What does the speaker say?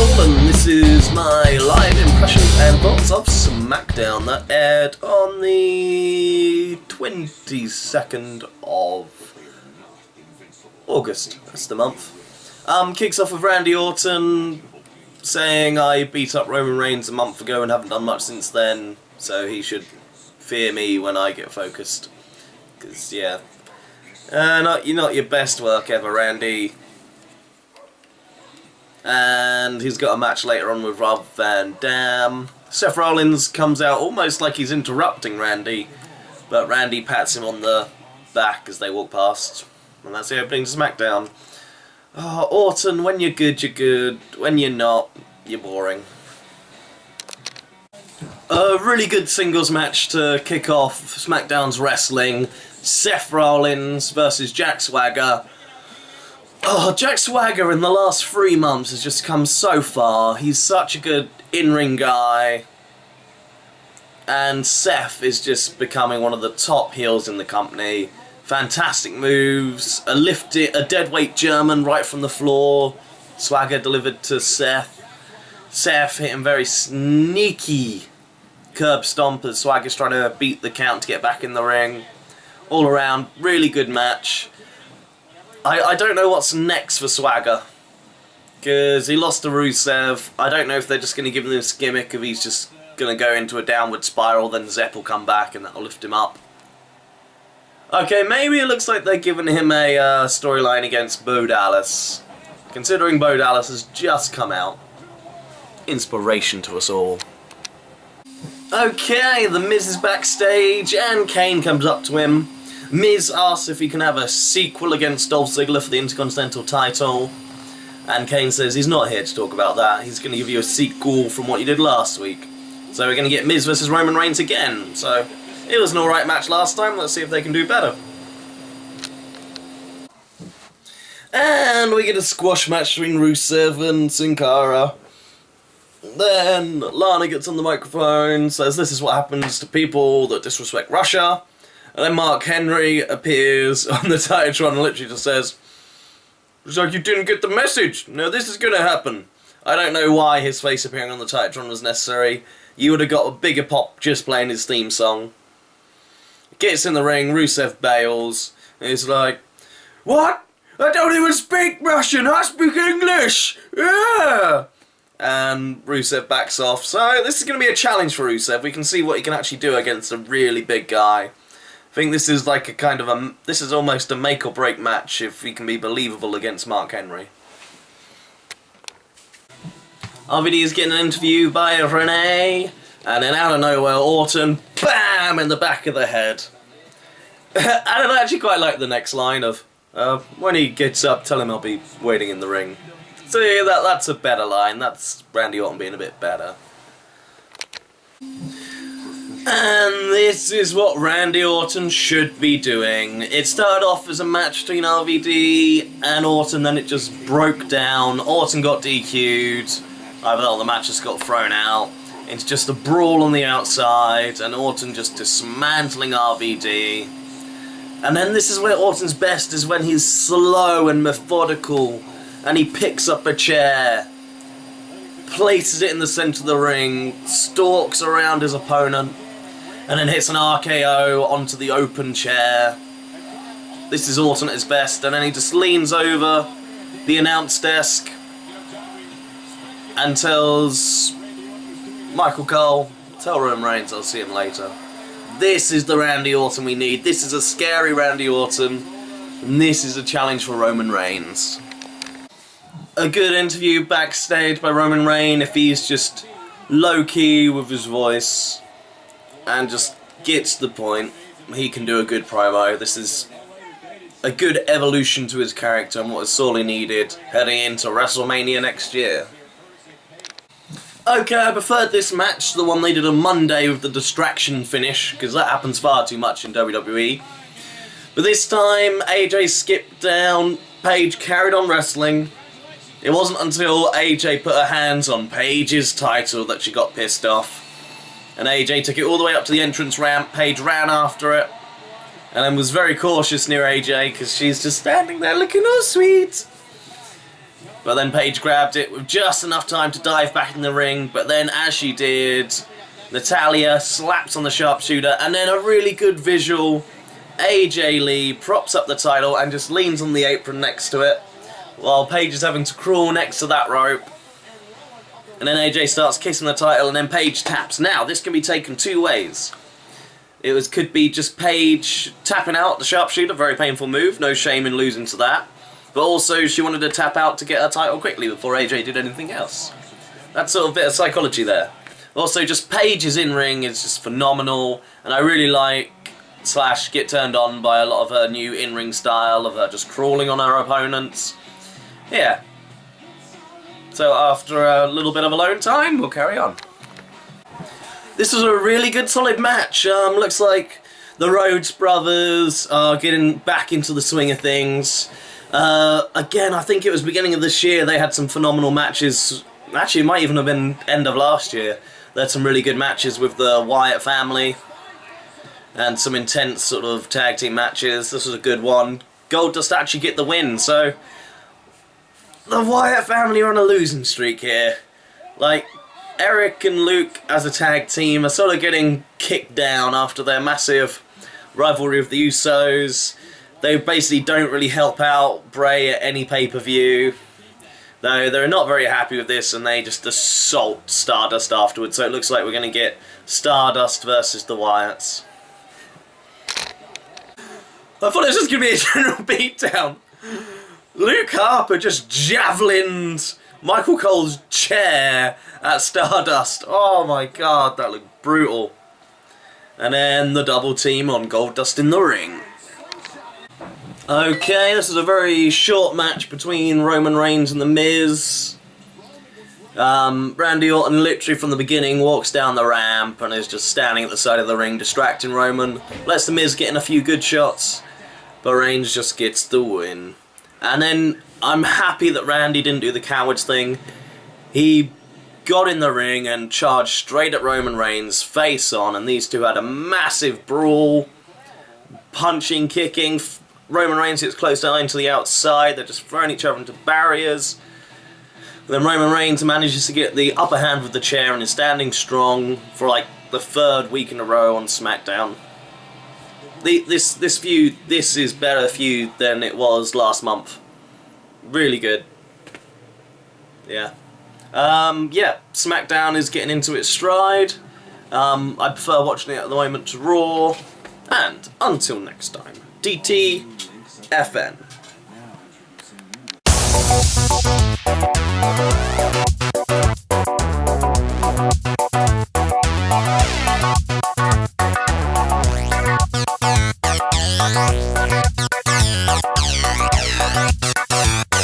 all, and this is my live impressions and thoughts of SmackDown that aired on the 22nd of August. That's the month. Kicks off with Randy Orton saying I beat up Roman Reigns a month ago and haven't done much since then, so he should fear me when I get focused. Because, yeah. You're not your best work ever, Randy. And he's got a match later on with Rob Van Dam. Seth Rollins comes out almost like he's interrupting Randy, but Randy pats him on the back as they walk past. And that's the opening to SmackDown. Oh, Orton, when you're good, you're good. When you're not, you're boring. A really good singles match to kick off SmackDown's wrestling. Seth Rollins versus Jack Swagger. Oh, Jack Swagger in the last 3 months has just come so far. He's such a good in-ring guy. And Seth is just becoming one of the top heels in the company. Fantastic moves. A deadweight German right from the floor. Swagger delivered to Seth. Seth hitting very sneaky curb stomp as Swagger's trying to beat the count to get back in the ring. All around, really good match. I don't know what's next for Swagger, because he lost to Rusev. I don't know if they're just going to give him this gimmick of he's just going to go into a downward spiral, then Zep will come back and that'll lift him up. Okay, maybe it looks like they're giving him a storyline against Bo Dallas, considering Bo Dallas has just come out. Inspiration to us all. Okay, the Miz is backstage and Kane comes up to him. Miz asks if he can have a sequel against Dolph Ziggler for the Intercontinental title. And Kane says he's not here to talk about that. He's going to give you a sequel from what you did last week. So we're going to get Miz versus Roman Reigns again. So it was an alright match last time. Let's see if they can do better. And we get a squash match between Rusev and Sin Cara. Then Lana gets on the microphone, says this is what happens to people that disrespect Russia. And then Mark Henry appears on the Titantron and literally just says, "It's like you didn't get the message. No, this is going to happen." I don't know why his face appearing on the Titantron was necessary. You would have got a bigger pop just playing his theme song. Gets in the ring, Rusev bails, and he's like, "What? I don't even speak Russian, I speak English! Yeah!" And Rusev backs off. So this is going to be a challenge for Rusev. We can see what he can actually do against a really big guy. I think this is like this is almost a make or break match if he can be believable against Mark Henry. RVD is getting an interview by Renee, and then out of nowhere Orton, BAM! In the back of the head. And I actually quite like the next line of, when he gets up, tell him I'll be waiting in the ring. So yeah, that's a better line. That's Randy Orton being a bit better. And this is what Randy Orton should be doing. It started off as a match between RVD and Orton, then it just broke down. Orton got DQ'd. I thought the match just got thrown out. It's just a brawl on the outside, and Orton just dismantling RVD. And then this is where Orton's best, is when he's slow and methodical, and he picks up a chair, places it in the centre of the ring, stalks around his opponent, and then hits an RKO onto the open chair. This is Orton at his best, and then he just leans over the announce desk and tells Michael Cole, "Tell Roman Reigns I'll see him later." This is the Randy Orton we need. This is a scary Randy Orton, and this is a challenge for Roman Reigns. A good interview backstage by Roman Reigns if he's just low-key with his voice and just gets to the point. He can do a good promo. This is a good evolution to his character and what is sorely needed heading into WrestleMania next year. Okay, I preferred this match to the one they did on Monday with the distraction finish, because that happens far too much in WWE. But this time, AJ skipped down, Paige carried on wrestling. It wasn't until AJ put her hands on Paige's title that she got pissed off. And AJ took it all the way up to the entrance ramp. Paige ran after it. And then was very cautious near AJ because she's just standing there looking all sweet. But then Paige grabbed it with just enough time to dive back in the ring, but then as she did, Natalya slaps on the sharpshooter, and then a really good visual, AJ Lee props up the title and just leans on the apron next to it, while Paige is having to crawl next to that rope. And then AJ starts kissing the title, and then Paige taps. Now, this can be taken two ways. Could be just Paige tapping out the sharpshooter, very painful move, no shame in losing to that. But also, she wanted to tap out to get her title quickly before AJ did anything else. That's sort of a bit of psychology there. Also, just Paige's in-ring is just phenomenal, and I really like / get turned on by a lot of her new in-ring style, of her just crawling on her opponents. Yeah. So after a little bit of alone time, we'll carry on. This was a really good solid match. Looks like the Rhodes brothers are getting back into the swing of things. Again, I think it was beginning of this year they had some phenomenal matches. Actually, it might even have been end of last year. They had some really good matches with the Wyatt family and some intense sort of tag team matches. This was a good one. Goldust actually get the win, so the Wyatt family are on a losing streak here. Like, Eric and Luke as a tag team are sort of getting kicked down after their massive rivalry with the Usos. They basically don't really help out Bray at any pay-per-view. Though they're not very happy with this, and they just assault Stardust afterwards. So it looks like we're going to get Stardust versus the Wyatts. I thought it was just going to be a general beatdown. Luke Harper just javelined Michael Cole's chair at Stardust. Oh my god, that looked brutal. And then the double team on Goldust in the ring. Okay, this is a very short match between Roman Reigns and The Miz. Randy Orton literally from the beginning walks down the ramp and is just standing at the side of the ring distracting Roman. Lets The Miz get in a few good shots, but Reigns just gets the win. And then I'm happy that Randy didn't do the cowards thing. He got in the ring and charged straight at Roman Reigns, face on, and these two had a massive brawl. Punching, kicking. Roman Reigns gets close down to the outside. They're just throwing each other into barriers. Then Roman Reigns manages to get the upper hand with the chair and is standing strong for like the third week in a row on SmackDown. This feud, this is better feud than it was last month. Really good. Yeah. Yeah, SmackDown is getting into its stride. I prefer watching it at the moment to Raw. And until next time, DTFN.